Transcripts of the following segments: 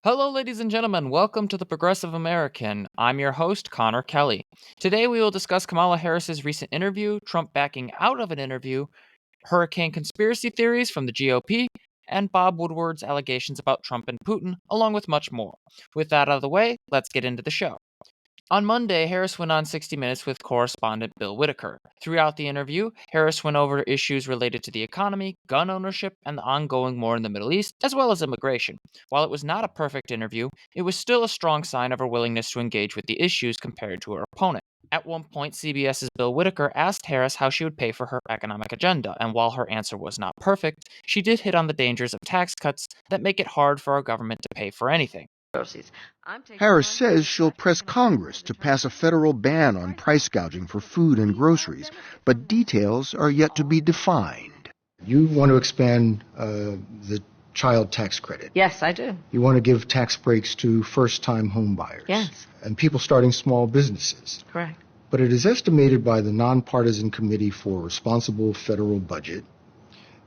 Hello, ladies and gentlemen. Welcome to the Progressive American. I'm your host, Connor Kelly. Today, we will discuss Kamala Harris's recent interview, Trump backing out of an interview, hurricane conspiracy theories from the GOP, and Bob Woodward's allegations about Trump and Putin, along with much more. With that out of the way, let's get into the show. On Monday, Harris went on 60 Minutes with correspondent Bill Whitaker. Throughout the interview, Harris went over issues related to the economy, gun ownership, and the ongoing war in the Middle East, as well as immigration. While it was not a perfect interview, it was still a strong sign of her willingness to engage with the issues compared to her opponent. At one point, CBS's Bill Whitaker asked Harris how she would pay for her economic agenda, and while her answer was not perfect, she did hit on the dangers of tax cuts that make it hard for our government to pay for anything. Harris says she'll press Congress to pass a federal ban on price gouging for food and groceries, but details are yet to be defined. You want to expand the child tax credit. Yes, I do. You want to give tax breaks to first-time home buyers. Yes. And people starting small businesses. Correct. But it is estimated by the Nonpartisan Committee for Responsible Federal Budget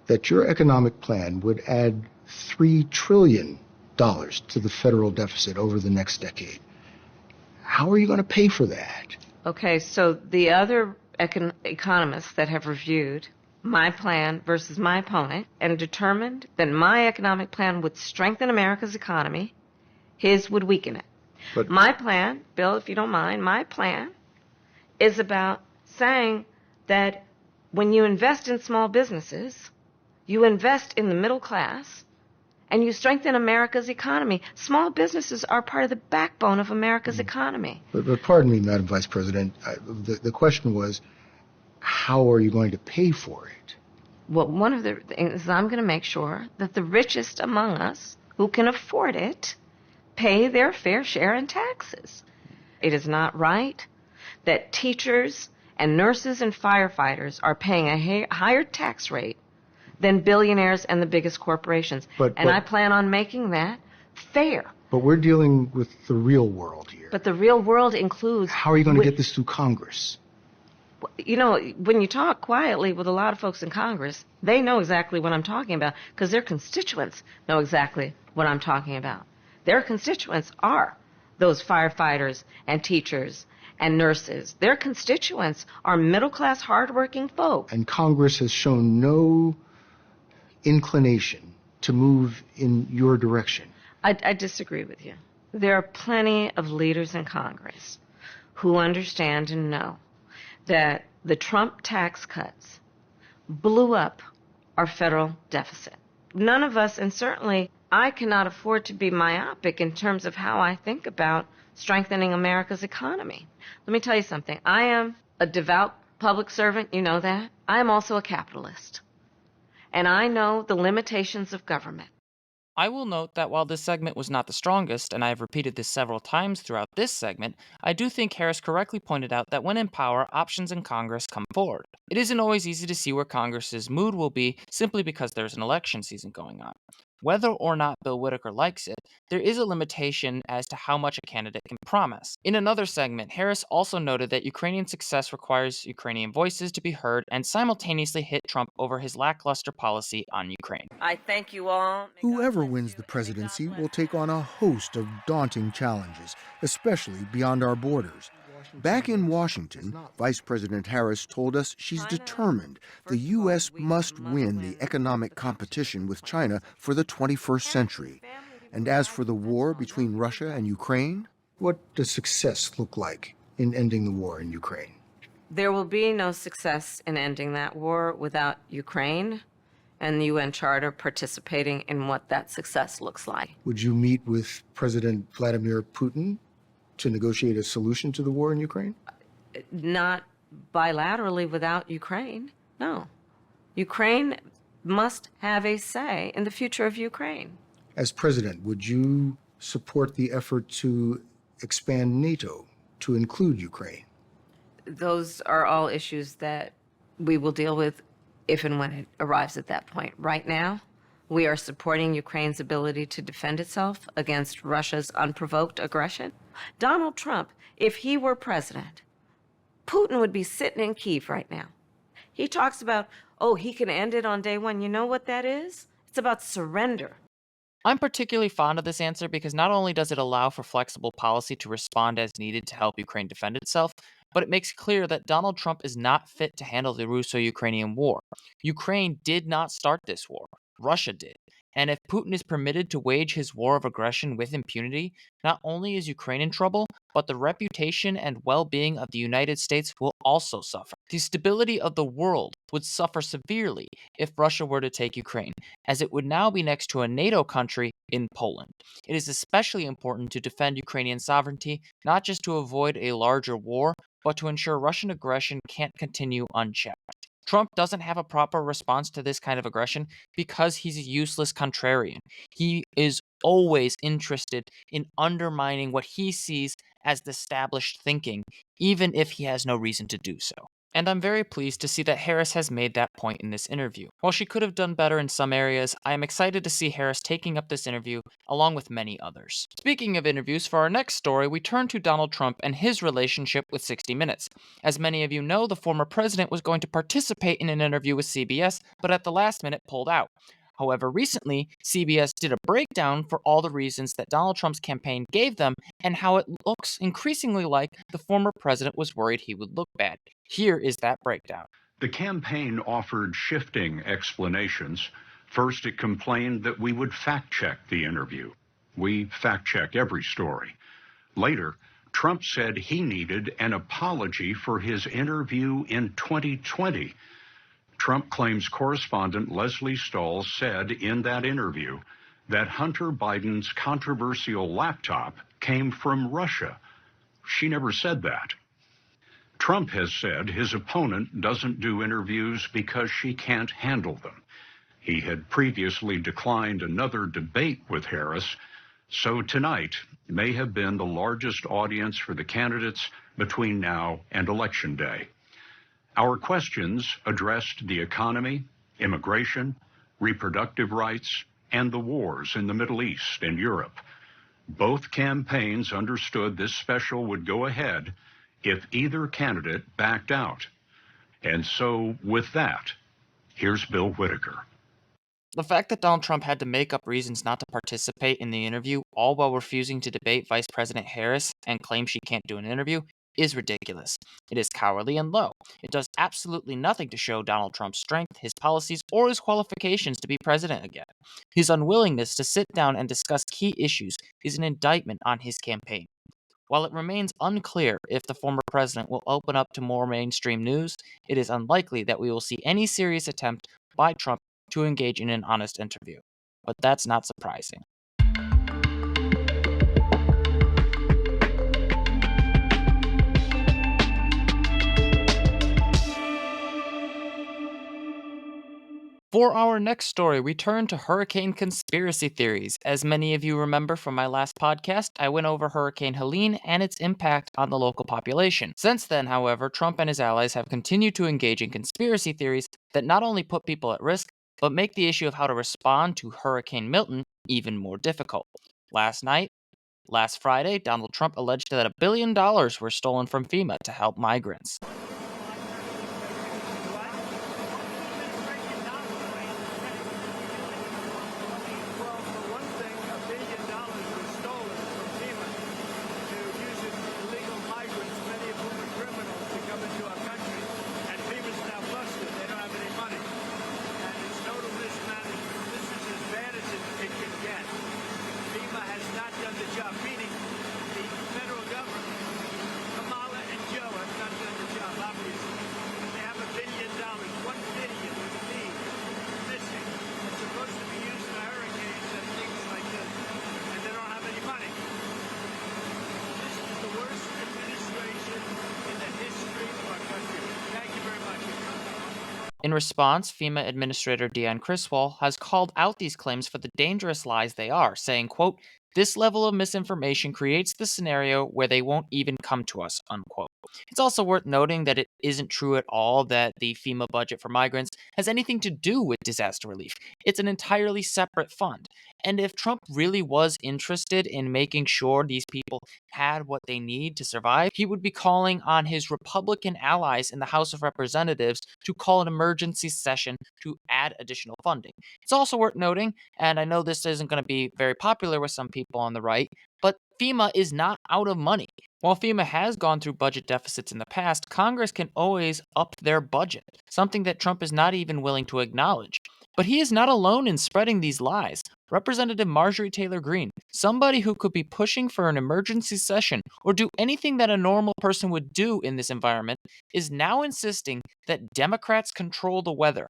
that your economic plan would add $3 trillion to the federal deficit over the next decade. How are you going to pay for that? Okay, so the other economists that have reviewed my plan versus my opponent and determined that my economic plan would strengthen America's economy, his would weaken it. But my plan, Bill, if you don't mind, my plan is about saying that when you invest in small businesses, you invest in the middle class, and you strengthen America's economy. Small businesses are part of the backbone of America's economy. But pardon me, Madam Vice President, the question was, how are you going to pay for it? Well, one of the things is I'm going to make sure that the richest among us who can afford it pay their fair share in taxes. It is not right that teachers and nurses and firefighters are paying a higher tax rate than billionaires and the biggest corporations. And I plan on making that fair. But we're dealing with the real world here. But the real world includes... How are you going to get this through Congress? You know, when you talk quietly with a lot of folks in Congress, they know exactly what I'm talking about because their constituents know exactly what I'm talking about. Their constituents are those firefighters and teachers and nurses. Their constituents are middle-class, hardworking folk. And Congress has shown no inclination to move in your direction. I disagree with you. There are plenty of leaders in Congress who understand and know that the Trump tax cuts blew up our federal deficit. None of us, and certainly I cannot afford to be myopic in terms of how I think about strengthening America's economy. Let me tell you something. I am a devout public servant, you know that. I am also a capitalist. And I know the limitations of government. I will note that while this segment was not the strongest, and I have repeated this several times throughout this segment, I do think Harris correctly pointed out that when in power, options in Congress come forward. It isn't always easy to see where Congress's mood will be simply because there's an election season going on. Whether or not Bill Whitaker likes it, there is a limitation as to how much a candidate can promise. In another segment, Harris also noted that Ukrainian success requires Ukrainian voices to be heard and simultaneously hit Trump over his lackluster policy on Ukraine. I thank you all. Whoever wins the presidency will take on a host of daunting challenges, especially beyond our borders. Back in Washington, Vice President Harris told us she's determined the U.S. must win the economic competition with China for the 21st century. And as for the war between Russia and Ukraine, what does success look like in ending the war in Ukraine? There will be no success in ending that war without Ukraine and the UN Charter participating in what that success looks like. Would you meet with President Vladimir Putin to negotiate a solution to the war in Ukraine? Not bilaterally without Ukraine, no. Ukraine must have a say in the future of Ukraine. As president, would you support the effort to expand NATO to include Ukraine? Those are all issues that we will deal with if and when it arrives at that point. Right now, we are supporting Ukraine's ability to defend itself against Russia's unprovoked aggression. Donald Trump, if he were president, Putin would be sitting in Kyiv right now. He talks about, oh, he can end it on day one. You know what that is? It's about surrender. I'm particularly fond of this answer because not only does it allow for flexible policy to respond as needed to help Ukraine defend itself, but it makes clear that Donald Trump is not fit to handle the Russo Ukrainian war. Ukraine did not start this war, Russia did. And if Putin is permitted to wage his war of aggression with impunity, not only is Ukraine in trouble, but the reputation and well being of the United States will also suffer. The stability of the world would suffer severely if Russia were to take Ukraine, as it would now be next to a NATO country in Poland. It is especially important to defend Ukrainian sovereignty, not just to avoid a larger war, but to ensure Russian aggression can't continue unchecked. Trump doesn't have a proper response to this kind of aggression because he's a useless contrarian. He is always interested in undermining what he sees as the established thinking, even if he has no reason to do so. And I'm very pleased to see that Harris has made that point in this interview. While she could have done better in some areas, I am excited to see Harris taking up this interview along with many others. Speaking of interviews, for our next story, we turn to Donald Trump and his relationship with 60 Minutes. As many of you know, the former president was going to participate in an interview with CBS, but at the last minute pulled out. However, recently, CBS did a breakdown for all the reasons that Donald Trump's campaign gave them and how it looks increasingly like the former president was worried he would look bad. Here is that breakdown. The campaign offered shifting explanations. First, it complained that we would fact check the interview. We fact check every story. Later, Trump said he needed an apology for his interview in 2020. Trump claims correspondent Leslie Stahl said in that interview that Hunter Biden's controversial laptop came from Russia. She never said that. Trump has said his opponent doesn't do interviews because she can't handle them. He had previously declined another debate with Harris, so tonight may have been the largest audience for the candidates between now and Election Day. Our questions addressed the economy, immigration, reproductive rights, and the wars in the Middle East and Europe. Both campaigns understood this special would go ahead if either candidate backed out. And so, with that, here's Bill Whitaker. The fact that Donald Trump had to make up reasons not to participate in the interview, all while refusing to debate Vice President Harris and claim she can't do an interview, is ridiculous. It is cowardly and low. It does absolutely nothing to show Donald Trump's strength, his policies, or his qualifications to be president again. His unwillingness to sit down and discuss key issues is an indictment on his campaign. While it remains unclear if the former president will open up to more mainstream news, it is unlikely that we will see any serious attempt by Trump to engage in an honest interview. But that's not surprising. For our next story, we turn to hurricane conspiracy theories. As many of you remember from my last podcast, I went over Hurricane Helene and its impact on the local population. Since then, however, Trump and his allies have continued to engage in conspiracy theories that not only put people at risk, but make the issue of how to respond to Hurricane Milton even more difficult. Last Friday, Donald Trump alleged that $1 billion were stolen from FEMA to help migrants. In response, FEMA Administrator Deanne Criswell has called out these claims for the dangerous lies they are, saying, quote, "This level of misinformation creates the scenario where they won't even come to us," unquote. It's also worth noting that it isn't true at all that the FEMA budget for migrants has anything to do with disaster relief. It's an entirely separate fund. And if Trump really was interested in making sure these people had what they need to survive, he would be calling on his Republican allies in the House of Representatives to call an emergency session to add additional funding. It's also worth noting, and I know this isn't going to be very popular with some people on the right, but FEMA is not out of money. While FEMA has gone through budget deficits in the past, Congress can always up their budget, something that Trump is not even willing to acknowledge. But he is not alone in spreading these lies. Representative Marjorie Taylor Greene, somebody who could be pushing for an emergency session or do anything that a normal person would do in this environment, is now insisting that Democrats control the weather.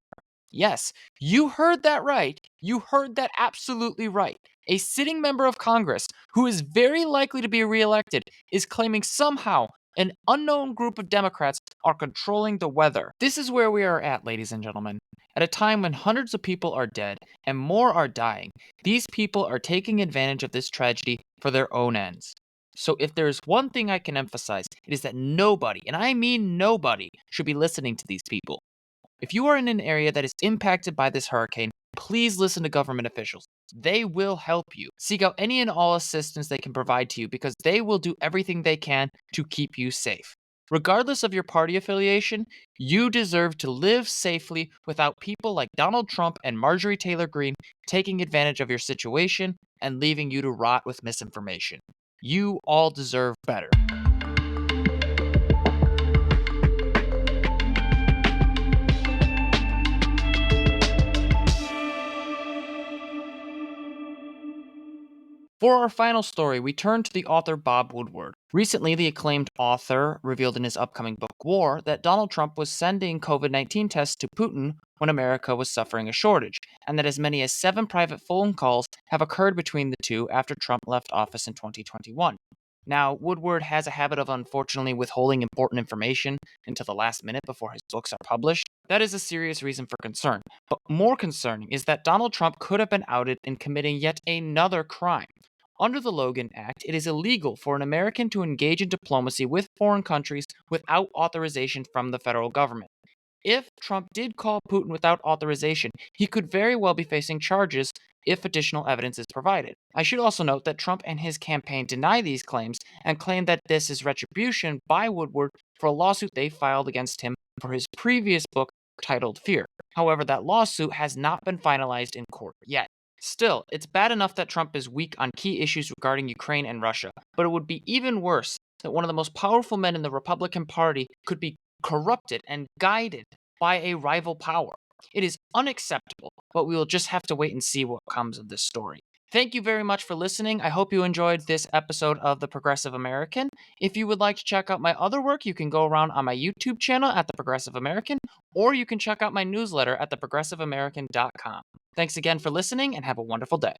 Yes, you heard that right. You heard that absolutely right. A sitting member of Congress, who is very likely to be reelected, is claiming somehow an unknown group of Democrats are controlling the weather. This is where we are at, ladies and gentlemen. At a time when hundreds of people are dead and more are dying, these people are taking advantage of this tragedy for their own ends. So if there's one thing I can emphasize, it is that nobody, and I mean nobody, should be listening to these people. If you are in an area that is impacted by this hurricane, please listen to government officials. They will help you. Seek out any and all assistance they can provide to you because they will do everything they can to keep you safe. Regardless of your party affiliation, you deserve to live safely without people like Donald Trump and Marjorie Taylor Greene taking advantage of your situation and leaving you to rot with misinformation. You all deserve better. For our final story, we turn to the author Bob Woodward. Recently, the acclaimed author revealed in his upcoming book, War, that Donald Trump was sending COVID-19 tests to Putin when America was suffering a shortage, and that as many as 7 private phone calls have occurred between the two after Trump left office in 2021. Now, Woodward has a habit of unfortunately withholding important information until the last minute before his books are published. That is a serious reason for concern. But more concerning is that Donald Trump could have been outed in committing yet another crime. Under the Logan Act, it is illegal for an American to engage in diplomacy with foreign countries without authorization from the federal government. If Trump did call Putin without authorization, he could very well be facing charges if additional evidence is provided. I should also note that Trump and his campaign deny these claims and claim that this is retribution by Woodward for a lawsuit they filed against him for his previous book titled Fear. However, that lawsuit has not been finalized in court yet. Still, it's bad enough that Trump is weak on key issues regarding Ukraine and Russia, but it would be even worse that one of the most powerful men in the Republican Party could be corrupted and guided by a rival power. It is unacceptable, but we will just have to wait and see what comes of this story. Thank you very much for listening. I hope you enjoyed this episode of The Progressive American. If you would like to check out my other work, you can go around on my YouTube channel at The Progressive American, or you can check out my newsletter at theprogressiveamerican.com. Thanks again for listening and have a wonderful day.